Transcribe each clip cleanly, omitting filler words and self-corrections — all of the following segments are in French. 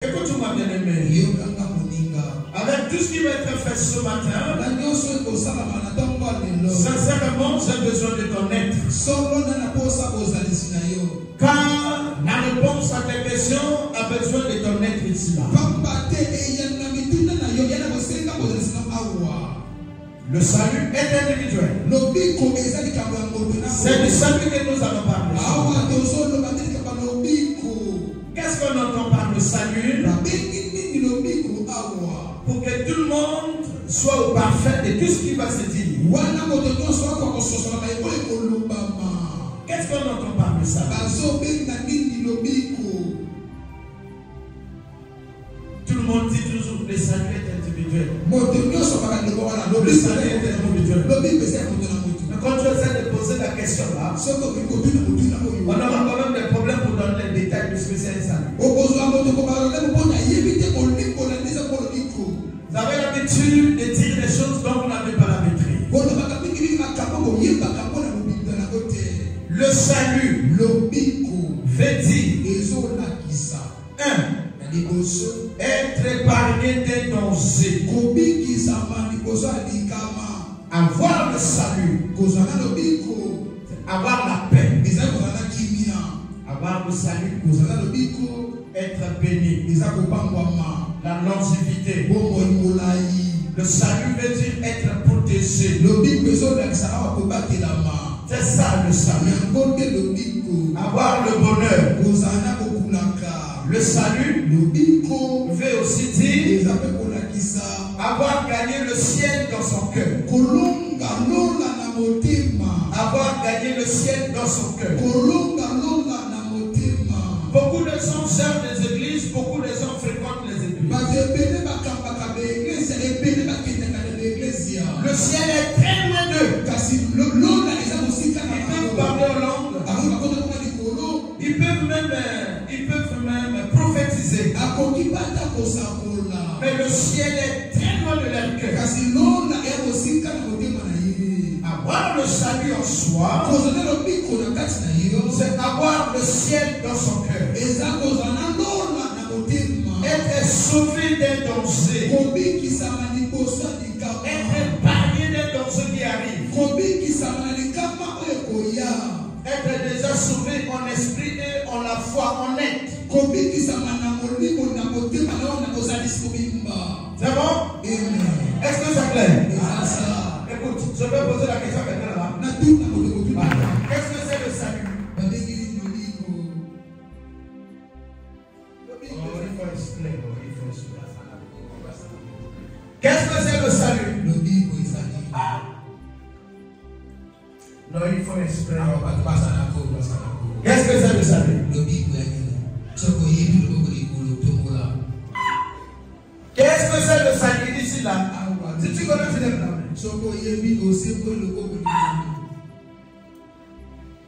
Écoute-moi bien aimé. Avec tout ce qui va être fait ce matin, sincèrement, j'ai besoin de ton aide. Car la réponse à tes questions a besoin de ton aide ici là. Le salut est individuel. C'est du salut que nous allons parler. Qu'est-ce qu'on entend par le salut? Pour que tout le monde soit au parfait de tout ce qui va se dire. Qu'est-ce qu'on entend par le salut? Tout le monde dit toujours que le salut est individuel. Le salut est individuel. Mais quand tu essaies de poser la question là, on aura quand même des problèmes pour donner les détails de ce que c'est un salut. Vous avez l'habitude de dire des choses dont vous n'avez pas la maîtrise. Le salut, veut dire 1. Être épargné des dangers. Avoir le salut, avoir la paix, avoir le salut, être béni, la longévité. Le salut veut dire être protégé. C'est ça le salut. Avoir le bonheur. Le salut veut aussi dire avoir gagné le ciel dans son cœur. Avoir gagné le ciel dans son cœur. Beaucoup de gens servent les églises, beaucoup de gens fréquentent les églises. Le ciel est très loin d'eux. Ils peuvent parler en langue. Ils peuvent même prophétiser. Mais le ciel est très loin de leur cœur. Avoir le salut en soi, c'est avoir le ciel dans son cœur. Être sauvé des dangers. Être épargné des dangers qui arrivent. Être déjà sauvé en esprit et en la foi honnête. C'est bon? Est-ce que c'est clair? Écoute, je vais poser la question à quelqu'un là. Qu'est-ce que c'est le salut? Qu'est-ce que c'est le salut? Non, il faut expliquer. Qu'est-ce que c'est le salut? Qu'est-ce que c'est le salut ici là? Si tu connais finalement.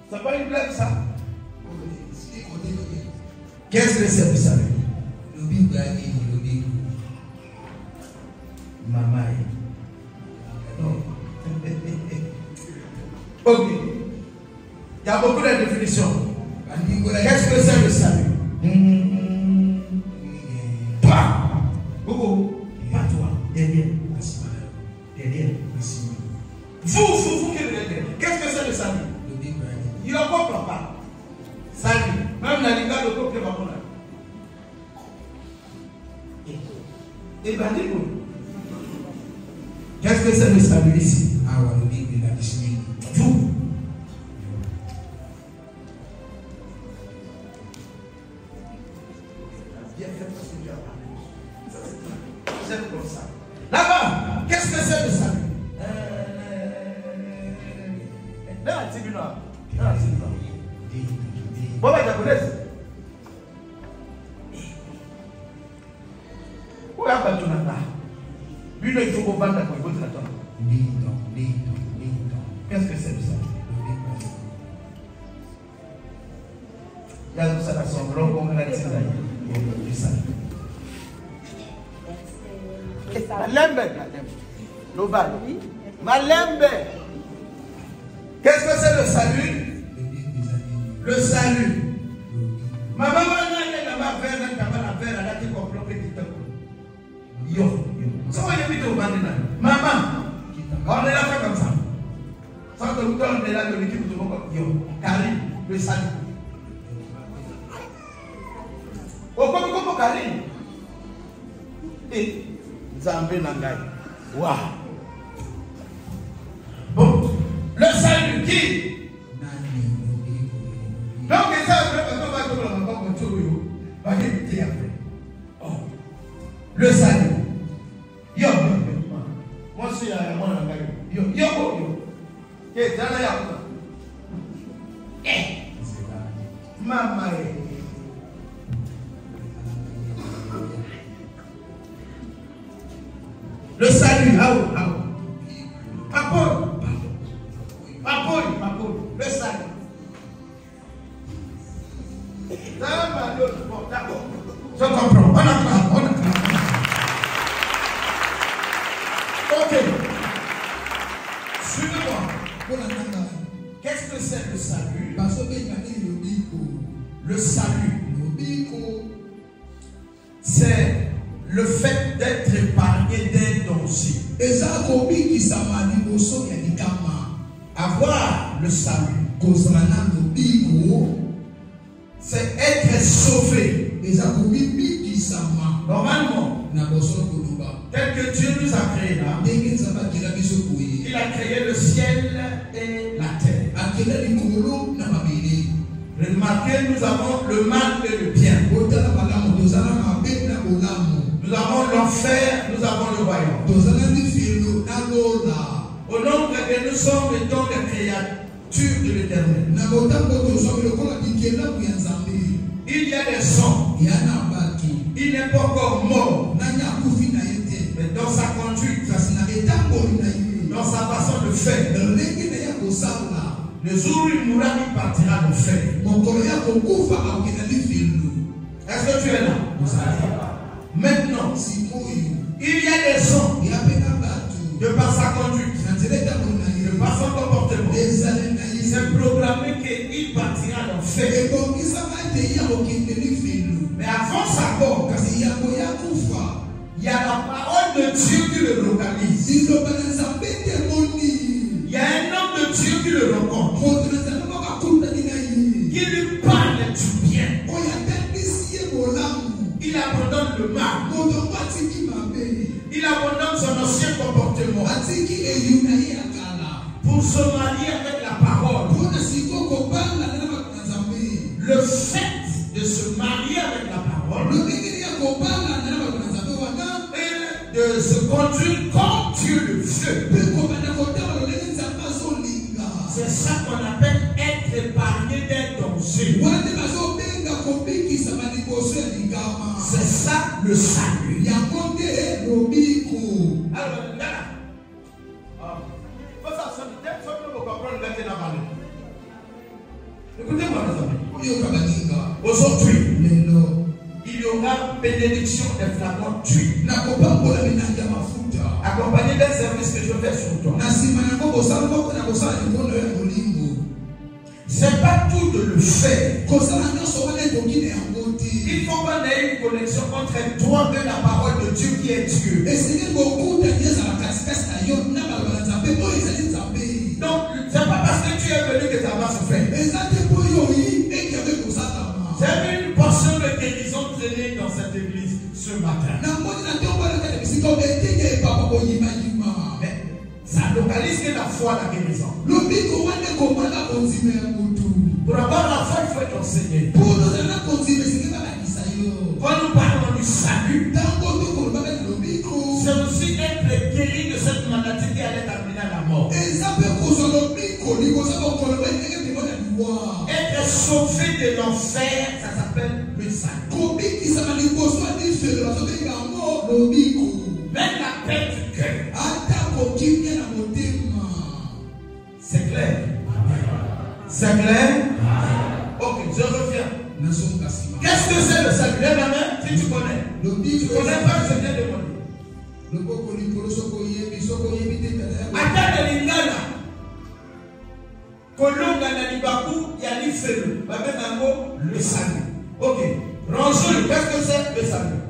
C'est pas une blague ça? Qu'est-ce que c'est le salut? Maman. Non. Ok. Il y a beaucoup de définitions. Qu'est-ce que c'est le salut? Pas. Beaucoup. Pas toi. Derrière. Derrière. Vous qui regardez. Qu'est-ce que c'est le salut? Il ne comprend pas. Salut. Même la liga ne comprend pas. Et bien, dis-nous. Qu'est-ce que c'est le salut ici? Vous. C'est comme ça. Là-bas, qu'est-ce que c'est le salut? Dans la tribunal. Bon, ben, tu connais. Où est-ce que tu n'as pas? Lui, il faut qu'on vende la quoi. Qu'est-ce que c'est le salut? Il y a une salvation longue comme la tienne du salut. Malembe. Qu'est-ce que c'est le salut? Le salut. Ma maman n'a pas fait un Maman, on est là fait comme ça. Sans que vous donnez là de l'équipe de mon Karim, le salut. Oh, comment Karim? Et Zambé Nangai. Waouh! Bon, le salut qui? Donc, ça, le salut. Yo, moi aussi, moi, yo, maman. Le salut, Papoy, le salut. D'accord. Je comprends. On acclame. Ok. Suivez-moi. Qu'est-ce que c'est le salut? Le salut, c'est le fait d'être épargné d'un danger. Avoir le salut, c'est être sauvé. Normalement, tel que Dieu nous a créé là, il a créé le ciel et la terre. Remarquez, nous avons le mal et le bien. Nous avons l'enfer, nous avons le royaume. Au nombre que nous sommes étant des créatures de l'éternel. Il y a des sangs. Il n'est pas encore mort. Mais dans sa conduite, dans sa façon de faire, le jour où il mourra, il partira de fer. Est-ce que tu es là? Maintenant, il y a des gens, de par sa conduite, de par son comportement, c'est programmé qu'il partira dans fer. Mais avant sa mort, il y a la parole de Dieu qui le localise. Il y a un homme de Dieu qui le rencontre. Il lui parle du bien. Il abandonne le mal. Il abandonne son ancien comportement pour se marier avec la parole. Le fait de se marier avec la parole et de se conduire comme Dieu le veut, c'est ça qu'on appelle être épargné d'un danger. C'est ça le salut. Alors, là, écoutez-moi, mes amis. Aujourd'hui, il y aura bénédiction des flacons d'huile, accompagné d'un service que je fais sur toi. C'est pas tout de le faire. Il faut qu'on ait une connexion entre toi et la parole de Dieu qui est Dieu. Donc, c'est pas parce que tu es venu que ça va se faire. J'ai vu une portion de guérison traîner dans cette église ce matin. Mais ça localise que la foi, la guérison. Pour avoir la foi, il faut être enseigné. Quand nous parlons du salut, c'est aussi être guéri de cette maladie qui allait t'amener à la mort. Être sauvé de l'enfer, ça s'appelle le salut. Même la paix du cœur. C'est clair? C'est clair? Ok, je reviens. Qu'est-ce que c'est le salut? Lève la main si tu connais. Tu connais pas, je viens de demander. Attends de l'ingana. Kolonga na libaku yali felu. Le salut. Ok. Rangeons, qu'est-ce que c'est le salut?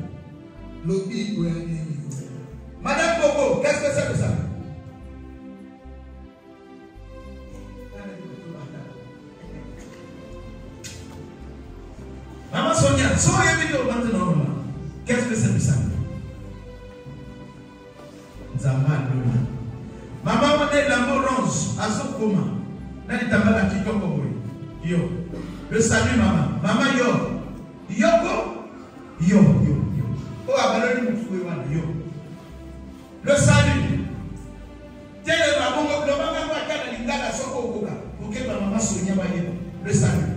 Madame Bobo, qu'est-ce que c'est que ça? Maman Sonia, soyez vidéo maintenant. Qu'est-ce que c'est que ça? Zaman Luna. Maman, on est l'amour orange, à son coma. Nani tabala kitoko boy. Yo. Le salut maman. Maman yo. Yoko. Yo. Oh, abaloni mufoué wana yo. Le salut. Tiens le maman, le maman va kana lingala soko okoka. Pour que ma maman Sonia va y. Le salut.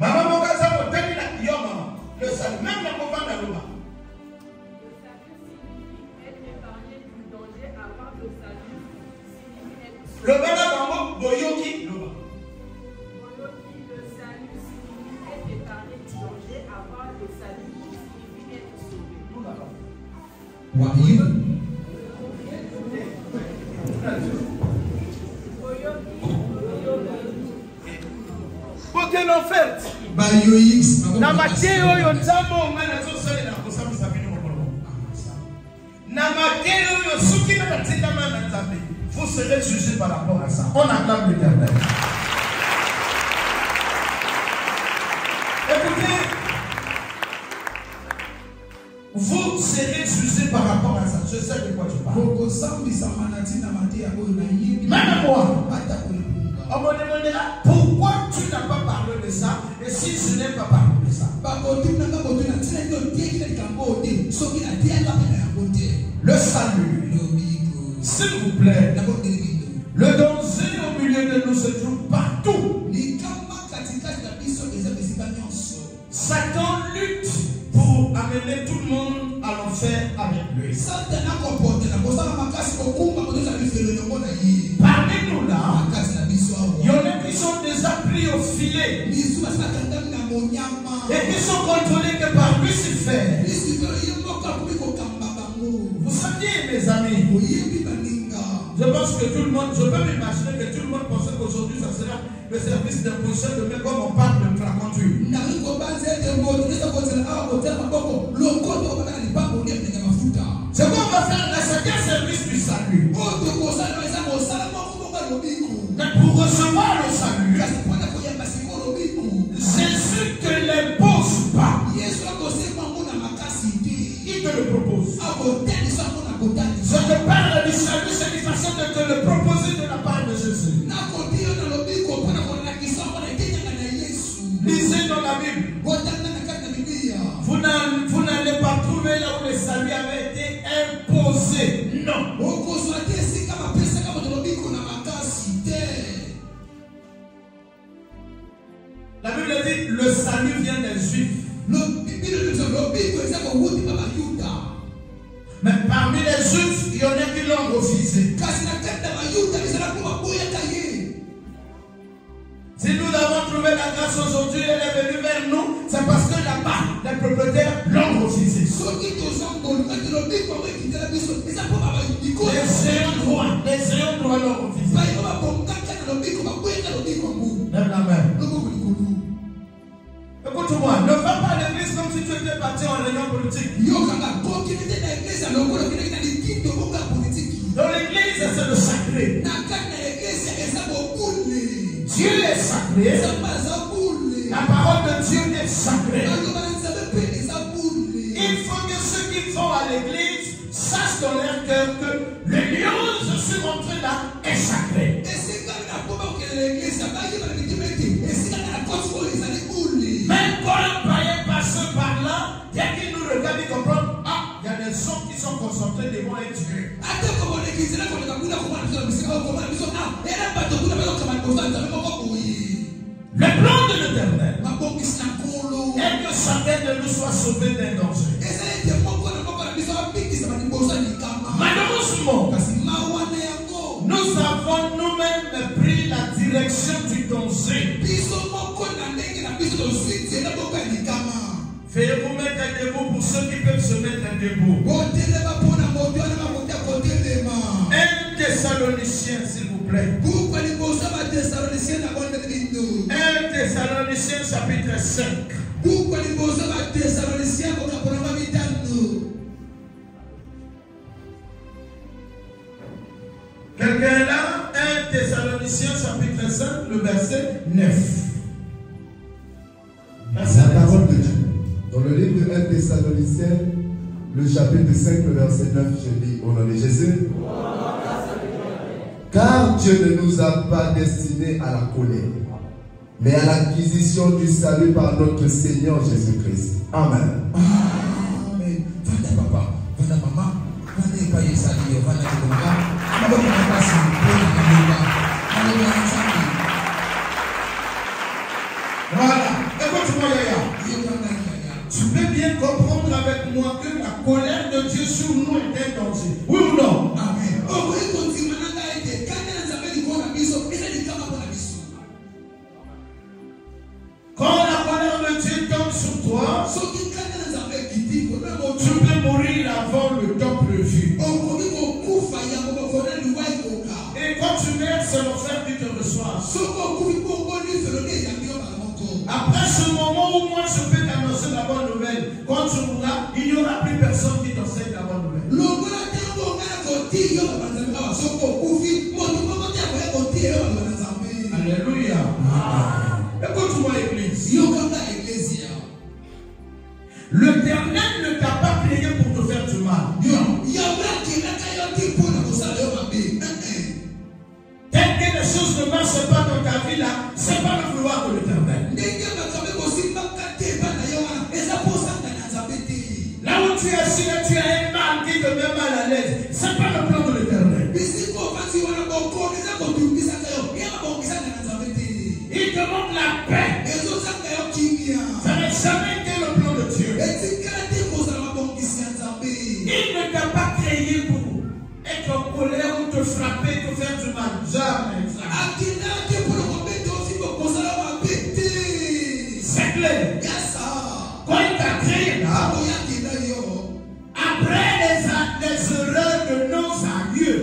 Maman, mon gars, ça va tenir la yo, maman. Le salut, même la commande à l'eau. Le salut signifie être épargné du danger avant le salut. Le bana boyoki, le salut signifie être épargné du danger avant le salut. Signifie être sauvé. Côté l'enfer. Na mateo yo nzambo ngana zo sale na kosambisa bino mokolo. Na mateo yo suki na katinda mana nzambe. Vous serez jugés par rapport à ça. On acclame l'Éternel. Écoutez, vous serez jugés par rapport à ça. Je sais de quoi tu parles. Même moi. On me demandera pourquoi tu n'as pas parlé de ça et si je n'ai pas parlé de ça. Le salut, s'il vous plaît, le danger au milieu de nous se trouve partout. Satan lutte pour amener tout le monde à l'enfer avec lui. Parmi nous là, il y en a qui sont déjà pris au filet et qui sont contrôlés que par Lucifer. Vous saviez, mes amis, je pense que tout le monde, je peux m'imaginer que tout le monde pensait qu'aujourd'hui ça sera le service d'imposition de mais comme on parle de traconduire. C'est quoi on va faire là, c'est quel service du salut? Mais pour recevoir le salut, Jésus ne te l'impose pas. Il te le propose. Je te parle du salut, c'est une façon de te le proposer de la part de Jésus. Lisez dans la Bible. Vous n'allez pas trouver là où le salut avait été imposé. Non. La Bible dit le salut vient des Juifs. Mais parmi les Juifs, il y en a qui l'ont refusé. Si nous avons trouvé la grâce aujourd'hui, elle est venue vers nous, c'est parce que là-bas, les propriétaires l'ont refusé. Les géants droits l'ont refusé. Lève la main. Écoute-moi, ne va pas à l'église comme si tu étais parti en réunion politique. Dans l'église, c'est le sacré. Dieu est sacré. La parole de Dieu est sacrée. Il faut que ceux qui vont à l'église sachent dans leur cœur que le lieu où je suis rentré là est sacré. Même quand un païen passe par là, dès qu'il nous regarde, il comprend, ah, il y a des hommes qui sont concentrés devant un Dieu. Le plan de l'Éternel est que chacun de nous soit sauvé d'un danger. Malheureusement, nous avons avons nous-mêmes pris la direction du danger. Veuillez vous mettre debout pour ceux qui peuvent se mettre debout. 1 Thessaloniciens, s'il vous plaît. 1 Thessaloniciens chapitre 5. Quelqu'un est là? 1 Thessaloniciens chapitre 5, le verset 9. La parole de Dieu. Dans le livre de 1 Thessaloniciens, le chapitre 5, le verset 9, je lis au nom de Jésus. Car Dieu ne nous a pas destinés à la colère, mais à l'acquisition du salut par notre Seigneur Jésus-Christ. Amen. Amen. Vanda papa, vanda maman, vanda paye salut, vanda konga, mabo konapasi, konga, voilà. Écoute-moi, Yaya. Tu peux bien comprendre avec moi que la colère de Dieu sur nous est un danger. Oui ou non? Amen. Quand la colère de Dieu tombe sur toi, tu peux mourir avant le temps prévu. Et quand tu meurs, c'est l'enfer qui te reçoit. Après ce moment où moi je peux t'annoncer la bonne nouvelle, quand tu mourras, il n'y aura plus personne qui t'enseigne la bonne nouvelle. Alléluia. Écoute-moi, Église. L'Éternel ne t'a pas créé pour te faire du mal. Tel que les choses ne marchent pas dans ta vie là, c'est pas le vouloir de l'Éternel. Là où tu es assis, tu as un mal qui te met mal à l'aise. C'est pas le plan de l'Éternel. Il demande la paix. Ça n'a jamais été le plan de Dieu. Il ne t'a pas créé pour être en colère ou te frapper, te faire du mal. Jamais. C'est clair. Quand il t'a créé là, après les erreurs de nos aïeux,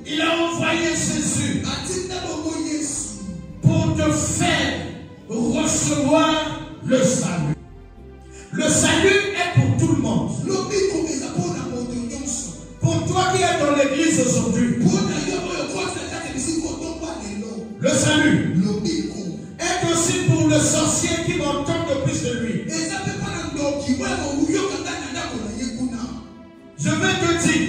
il a envoyé Jésus pour te faire recevoir le salut. Le salut est pour tout le monde. Pour toi qui es dans l'église aujourd'hui, le salut est aussi pour le sorcier qui va entendre de plus de lui. Je veux te dire,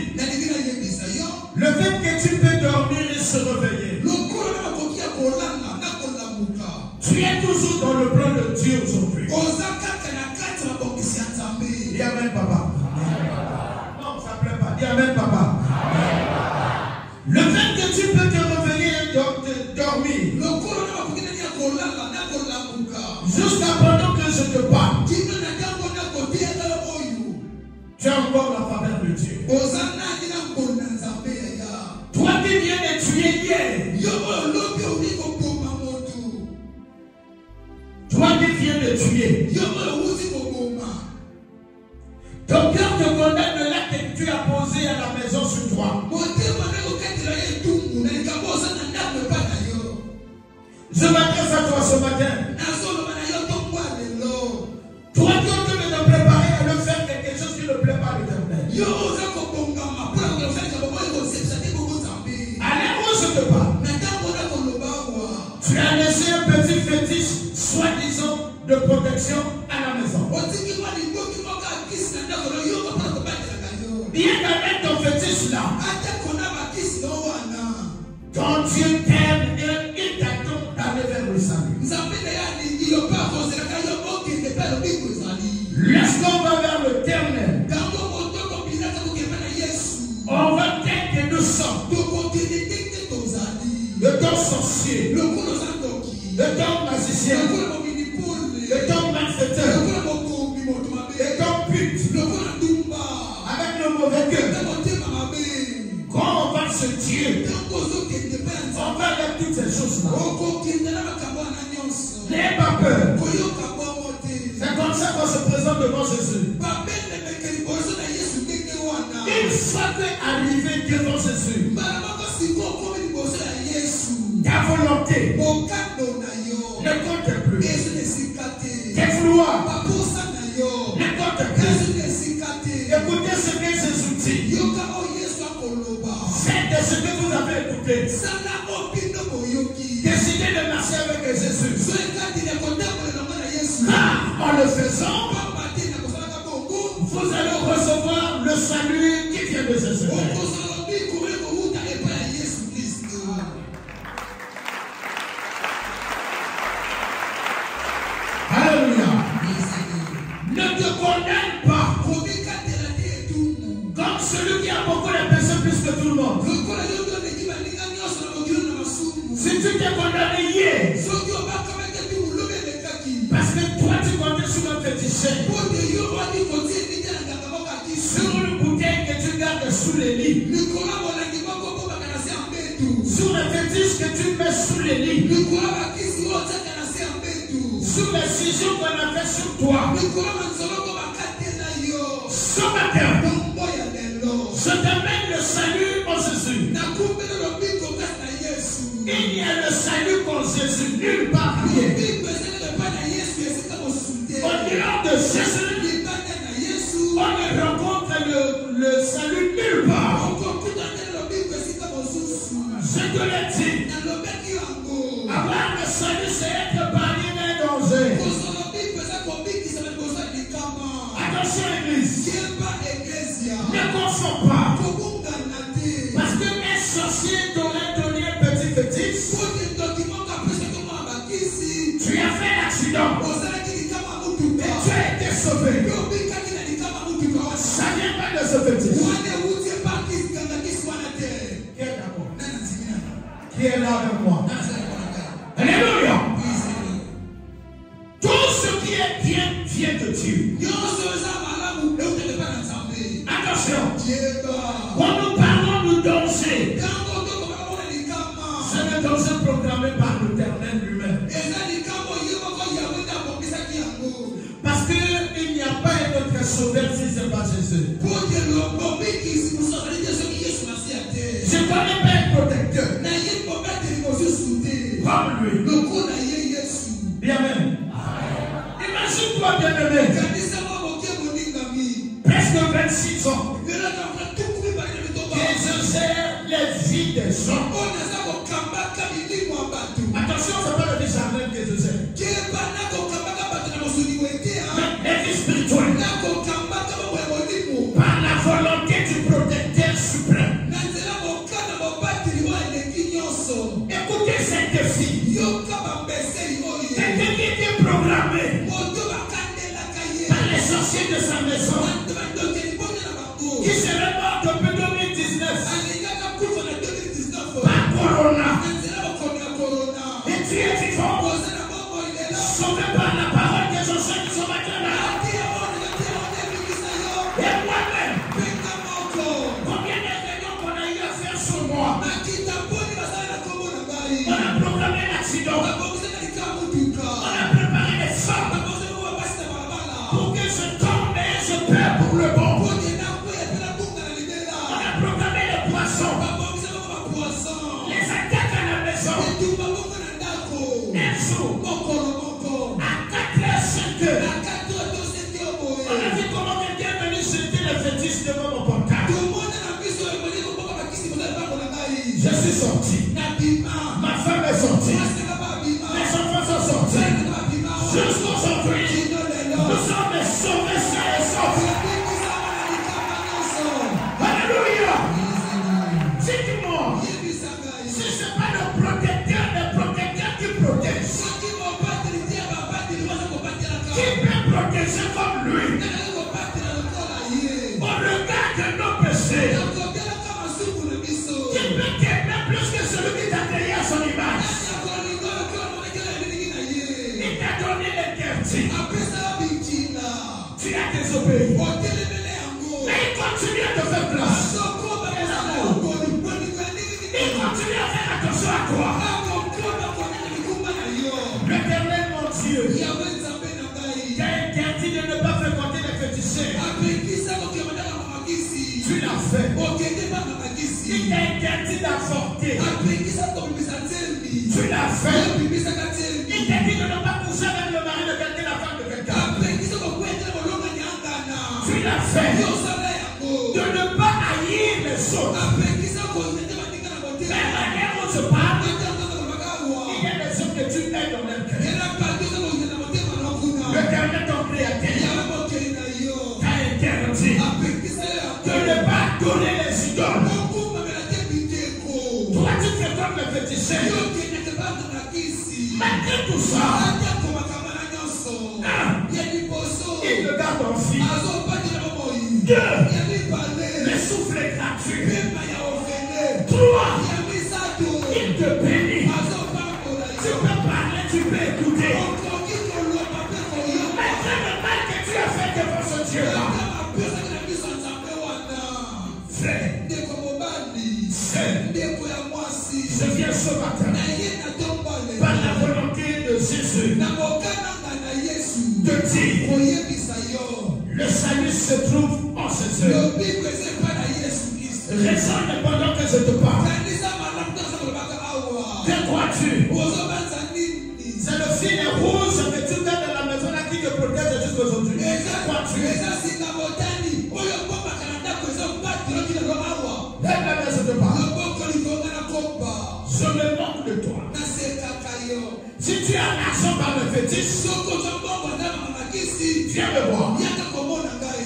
le fait que tu peux dormir et se réveiller, tu es toujours dans le plan de Dieu aujourd'hui. Dis amen, papa. Non, ça ne plaît pas. Dis amen, papa. Le fait que tu peux te réveiller et dormir, jusqu'à pendant que je te parle, tu as encore la faveur de Dieu. Toi qui viens de tuer hier, toi qui viens de tuer, ton cœur te condamne de l'acte que tu as posé à la maison sur toi. Je m'adresse à toi ce matin. Toi qui es en train de te préparer à le faire quelque chose qui ne plaît pas à l'Éternel. À l'heure où je te parle, tu as laissé un petit fétiche, soi-disant, de protection à la maison. Bien qu'avec ton fétiche là, ton Dieu t'aime et il t'attend d'aller vers le salut. Lorsqu'on va vers l'Éternel, on va tel que nous sommes. Le temps sorcier, le temps magicien, le temps malfaiteur, le temps pute, avec le mauvais cœur. ce Dieu, on va avec toutes ces choses-là. N'ayez pas peur. C'est comme ça qu'on se présente devant Jésus. Une fois qu'arrivé devant Jésus, ta volonté ne compte plus. Tes vouloirs ne compte plus. Écoutez ce que Jésus dit. Faites de ce que vous avez écouté. Décidez de marcher avec Jésus. En le faisant, vous allez recevoir le salut qui vient de Jésus. Alléluia. Ne te condamne pas comme celui qui a beaucoup de péchés plus que tout le monde. Si tu t'es condamné hier, parce que toi tu comptais sur un fétichet, sur une bouteille que tu gardes sous les lits, sur le fétiche que tu mets sous les lits, sur les ciseaux qu'on a fait sur toi. Ce matin, je t'amène le salut en Jésus. Il y a le salut en Jésus nulle part ailleurs. Au dehors de Jésus, on ne rencontre le salut nulle part. Je te l'ai dit. Avoir le salut, c'est être banni d'un danger. Attention, Église. Ne confonds pas. Parce qu'un sorcier t'aurait donné un petit fétiche. Tu as fait l'accident. Et tu as été sauvé. Ça vient pas de ce fétiche. Qui est là avec moi? Alléluia. Tout ce qui est bien vient de Dieu. Attention. Quand nous parlons de danger, c'est le danger programmé par l'Éternel lui-même. Parce qu'il n'y a pas un autre sauveur si ce n'est pas Jésus. Je ne connais pas un protecteur comme lui. Bien même. Imagine-toi bien aimé. Presque 26 ans. Et je gère les vies des gens. Attention, ce n'est pas le vie charnel que je gère. Mais les vies spirituelles. Par la volonté du protecteur suprême. Écoutez cette fille. Quelqu'un qui était programmé par les sorciers de sa maison, qui serait mort depuis 2019 par Corona. Et tu es vivant, sauvé par la parole que j'enseigne ce matin-là. Et moi-même, combien de réunions qu'on a eu à faire sur moi? On a programmé l'accident. On a préparé les femmes pour que je tombe et je perds pour le bon. On a programmé les poissons. Les attaques à la maison. Un jour, à 4h, 5h, on a vu comment quelqu'un est venu jeter les fétiches devant mon portable. Je suis sorti. Ma femme est sortie. Mes enfants sont sortis. Jusqu'aujourd'hui, nous sommes sauvés, sains et saufs. Alléluia. Dis-moi, si ce n'est pas le protecteur qui protège, qui peut protéger comme lui, au regard de nos péchés, qui peut t'aimer plus que celui qui t'a créé. fait. Il t'a interdit d'avorter. Tu l'as fait. Il t'a dit de ne pas coucher avec le mari de quelqu'un, la femme de quelqu'un. Tu l'as fait. De ne pas haïr les autres. Mais la manière dont je parle, il y a des hommes que tu aides dans leur cœur. L'éternel ton créateur t'a interdit de ne pas donner les idoles. Toi tu fais comme le féticheur. Malgré tout ça, il te garde ton fils. 2, le souffle est gratuit. 3, il te bénit. Tu peux parler, tu peux écouter. Malgré le mal que tu as fait devant ce Dieu-là. Frère, je viens ce matin par la volonté de Jésus de dire le salut se trouve en Jésus. Raisonne pendant que je te parle. Que crois-tu? C'est le fil rouge que tu mets dans la maison là qui te protège jusqu'aujourd'hui. Que crois-tu? Lève la main, je te parle. Je me moque de toi. Si tu as l'argent par le fétiche, viens me voir.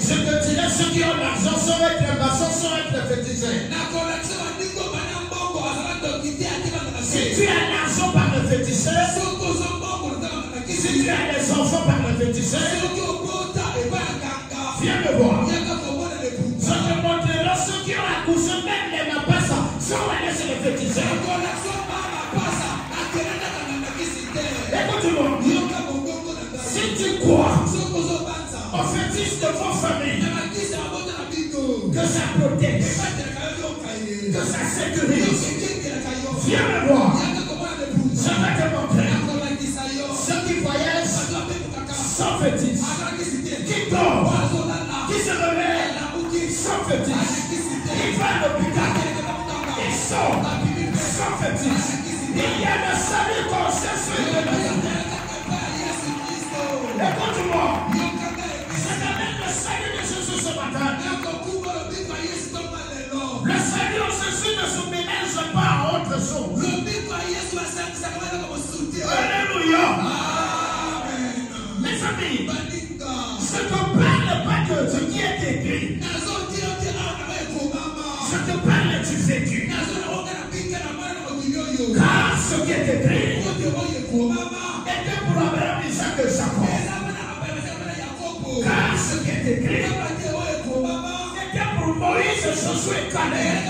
Je te dirai ceux qui ont l'argent sans être les maçons, sans être les féticheurs. Si tu as l'argent par le féticheur, si tu as les enfants par le féticheur, viens me voir. Je te montrerai ceux qui ont accouché, même les mapasses, sans aller chez les féticheurs. Écoute-moi. Si tu crois au fétiche de vos familles, que ça protège, que ça sécurise, viens me voir. Je vais te montrer. Ceux qui voyagent sans fétiche, qui tombent, qui se réveillent sans fétiche, qui vont à l'hôpital, ils sont sans fétiche. Il y a le salut qu'on cherche sur le Nazareth. Écoute-moi. Je t'amène le salut de Jésus ce matin. Le salut en Jésus ne se mélange pas à autre chose. Alléluia. Mes amis, je ne te parle pas de ce qui est écrit. Je te parle du vécu. Car ce qui est écrit était pour Abraham, Isaac et Jacob. Car ce qui est écrit était pour Moïse, Josué et Caleb.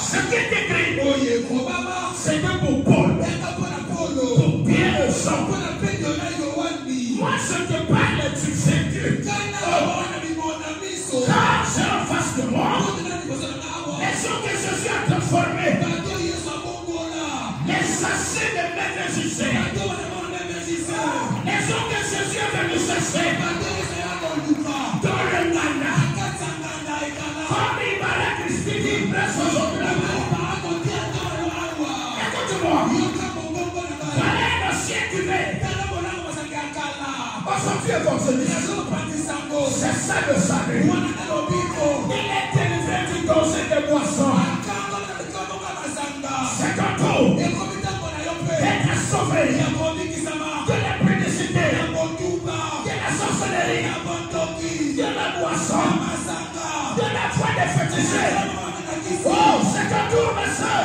Ce qui est écrit, c'était pour Paul, pour Pierre et Jean. Moi, je te parle du vécu. Car j'ai en face de moi les gens que Jésus a transformés. Les sachets de mes régisseurs. Les gens que Jésus a venu chercher. Dans le mana. Comme il m'a la Christine, presse aujourd'hui la main. Écoute-moi. Voilà un ancien cuvée. Aujourd'hui évangéliste. C'est ça le salut. Il est délivré du danger des boissons. C'est un tour. Être sauvé de la prédicité, de la sorcellerie, de la boisson, de la foi des féticheurs. Oh, c'est un tour, ma soeur.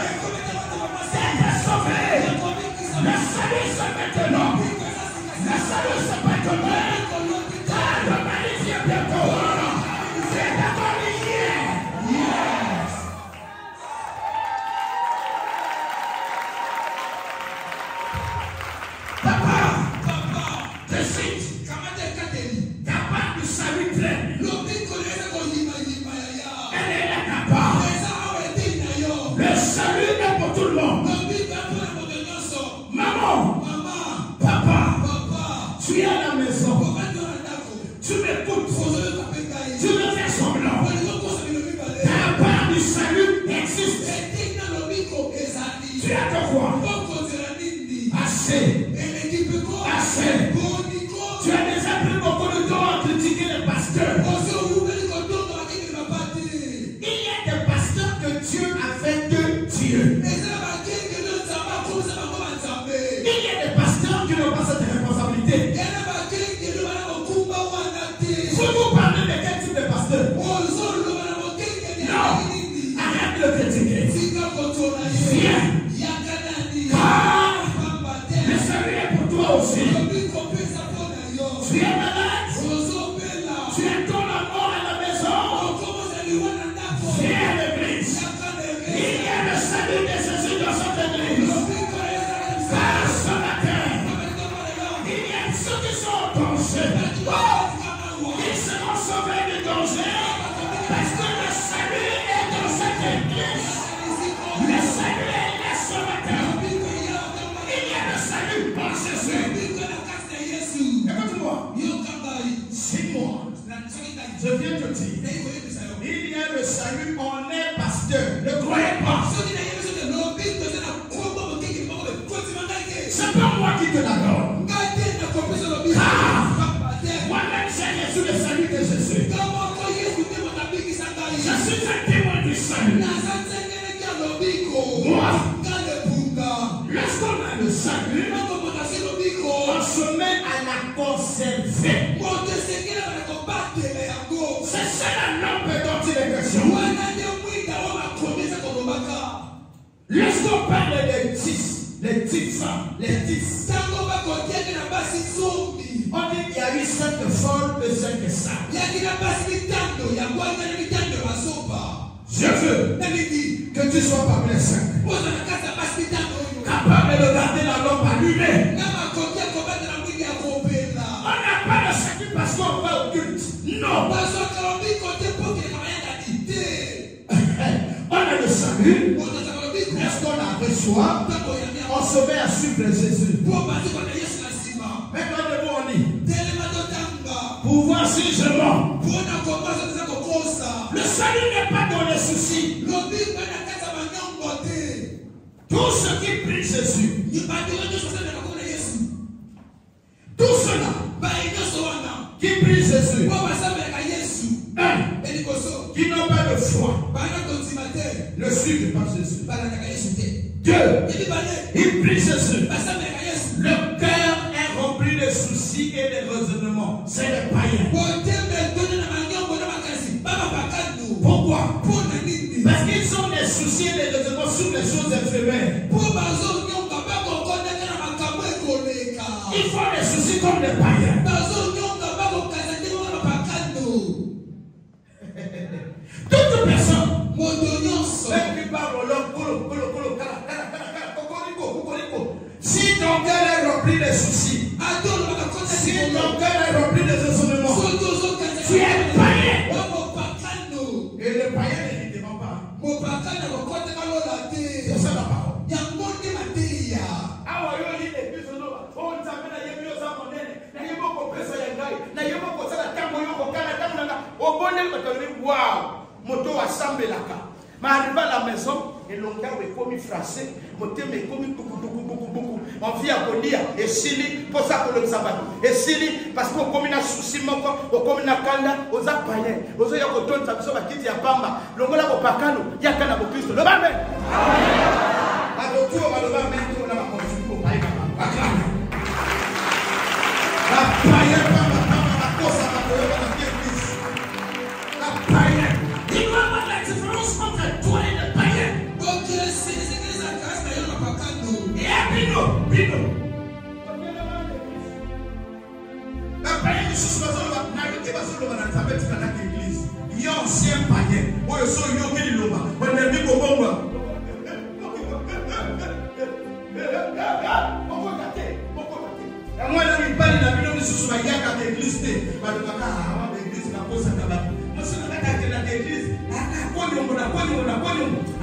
D'être sauvé. Le salut, c'est maintenant. Le salut, c'est maintenant. Car le mari vient bientôt. C'est d'abord hier. Yes. Papa, décide. Capable du salut plein. Elle est là, papa. Le salut est pour tout le monde. Maman, papa, tu es à la maison. Tu m'écoutes. Tu me fais semblant. on est pasteur. Ne croyez pas. C'est pas moi qui te l'accorde. Moi-même, j'ai reçu le salut de Jésus. Je suis un témoin du salut. Moi, lorsqu'on a le salut, on se met à la conserver. C'est ça la lampe dont il est question. Lorsqu'on parle des 10, les 10 femmes, les 10, on dit qu'il y a eu 5 folles et 5 sages. Je veux que tu sois parmi les 5. Capable de garder la lampe allumée. On n'a pas de salut parce qu'on va au culte. Non. On a le salut. Lorsqu'on la reçoit, on se met à suivre Jésus. Maintenant, on dit pour voir si je mens. Le salut n'est pas dans les soucis. Tous ceux qui prient Jésus, tous ceux-là qui prient Jésus, qui n'ont pas de foi, ne suivent pas Jésus. 2, ils prient Jésus. Le cœur est rempli de soucis et de raisonnements. C'est les païens. Pourquoi? Parce qu'ils ont des soucis et des raisonnements sur les choses éphémères. Ils font des soucis comme les païens. Toute personne qui parle au l'homme, si ton cœur est rempli de soucis, si ton cœur est rempli de raisonnements, tu es païen. Et le païen ne dit pas. C'est ça la parole. Wow, moto asambelaka. Mais arrivé à la maison, et l'onga est commis frappé, moté mais commis beaucoup. On vient à dire, et Sili, pour ça pour le sabbat. Et Sili, parce qu'on commis un souci, on commis un kanda, aux appareils, aux yeux de ton tapisson, à qui dit à Pamba, l'onga au Pacano, Yakana au Christ, le Bamé. À retour, on va le Bamé, on a construit au Païka. La païenne, la cause à la païen. Il va avoir la différence entre toi et le païen. Et à Bino. La païen qui se passe dans l'église. Il y a ancien païen. Il y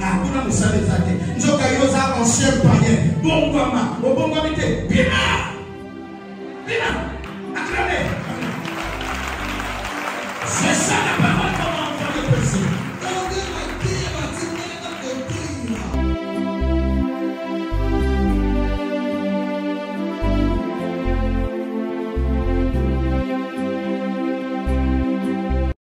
a hakuna msale zake njoka yoza ancien païen bon mama bien